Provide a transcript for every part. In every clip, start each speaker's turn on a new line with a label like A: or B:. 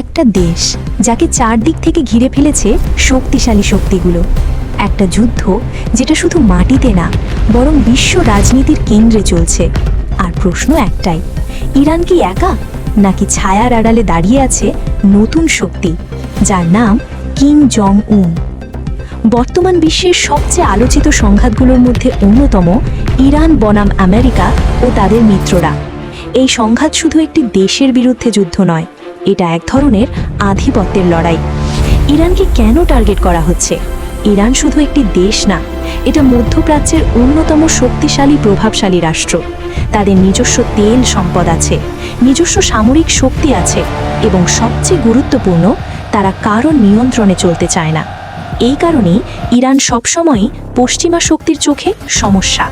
A: একটা দেশ যাকে চারদিক থেকে ঘিরে ফেলেছে শক্তিশালী শক্তিগুলো, একটা যুদ্ধ যেটা শুধু মাটিতে না বরং বিশ্ব রাজনীতির কেন্দ্রে চলছে। আর প্রশ্ন একটাই, ইরান কি একা, নাকি ছায়ার আড়ালে দাঁড়িয়ে আছে নতুন শক্তি যার নাম কিম জং উন? বর্তমান বিশ্বের সবচেয়ে আলোচিত সংঘাতগুলোর মধ্যে অন্যতম ইরান বনাম আমেরিকা ও তাদের মিত্ররা। এই সংঘাত শুধু একটি দেশের বিরুদ্ধে যুদ্ধ নয়, এটা এক ধরনের আধিপত্যের লড়াই। ইরানকে কেন টার্গেট করা হচ্ছে? ইরান শুধু একটি দেশ না, এটা মধ্যপ্রাচ্যের অন্যতম শক্তিশালী প্রভাবশালী রাষ্ট্র। তাদের নিজস্ব তেল সম্পদ আছে, নিজস্ব সামরিক শক্তি আছে, এবং সবচেয়ে গুরুত্বপূর্ণ, তারা কারোর নিয়ন্ত্রণে চলতে চায় না। এই কারণেই ইরান সবসময়ই পশ্চিমা শক্তির চোখে সমস্যা।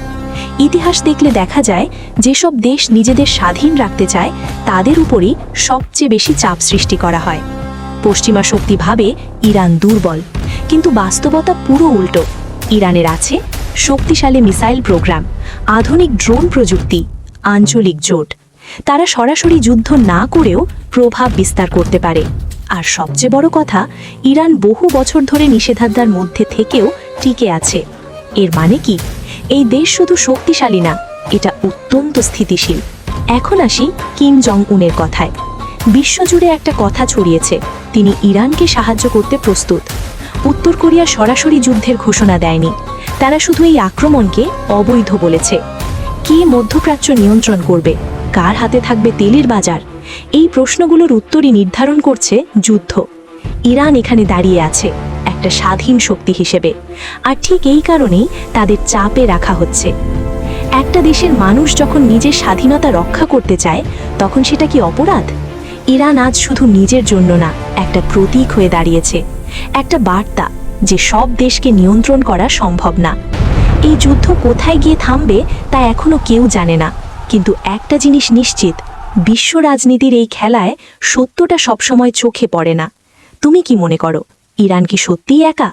A: ইতিহাস দেখলে দেখা যায়, যেসব দেশ নিজেদের স্বাধীন রাখতে চায় তাদের উপরই সবচেয়ে বেশি চাপ সৃষ্টি করা হয়। পশ্চিমা শক্তি ভাবে ইরান দুর্বল, কিন্তু বাস্তবতা পুরো উল্টো। ইরানের আছে শক্তিশালী মিসাইল প্রোগ্রাম, আধুনিক ড্রোন প্রযুক্তি, আঞ্চলিক জোট। তারা সরাসরি যুদ্ধ না করেও প্রভাব বিস্তার করতে পারে। আর সবচেয়ে বড় কথা, ইরান বহু বছর ধরে নিষেধাজ্ঞার মধ্যে থেকেও টিকে আছে। এর মানে কি? এই দেশ শুধু শক্তিশালী না, এটা অত্যন্ত স্থিতিশীল। এখন আসি কিম জং উনের কথায়। বিশ্বজুড়ে একটা কথা ছড়িয়েছে, তিনি ইরানকে সাহায্য করতে প্রস্তুত। উত্তর কোরিয়া সরাসরি যুদ্ধের ঘোষণা দেয়নি, তারা শুধু এই আক্রমণকে অবৈধ বলেছে। কে মধ্যপ্রাচ্য নিয়ন্ত্রণ করবে? কার হাতে থাকবে তেলের বাজার? এই প্রশ্নগুলোর উত্তরই নির্ধারণ করছে যুদ্ধ। ইরান এখানে দাঁড়িয়ে আছে একটা স্বাধীন শক্তি হিসেবে, আর ঠিক এই কারণেই তাদের চাপে রাখা হচ্ছে। একটা দেশের মানুষ যখন নিজের স্বাধীনতা রক্ষা করতে চায়, তখন সেটা কি অপরাধ? ইরান আজ শুধু নিজের জন্য না, একটা প্রতীক হয়ে দাঁড়িয়েছে, একটা বার্তা যে সব দেশকে নিয়ন্ত্রণ করা সম্ভব না। এই যুদ্ধ কোথায় গিয়ে থামবে তা এখনো কেউ জানে না, কিন্তু একটা জিনিস নিশ্চিত, বিশ্ব রাজনীতির এই খেলায় সত্যটা সবসময় চোখে পড়ে না। তুমি কি মনে করো, ইরান কি সত্যিই একা?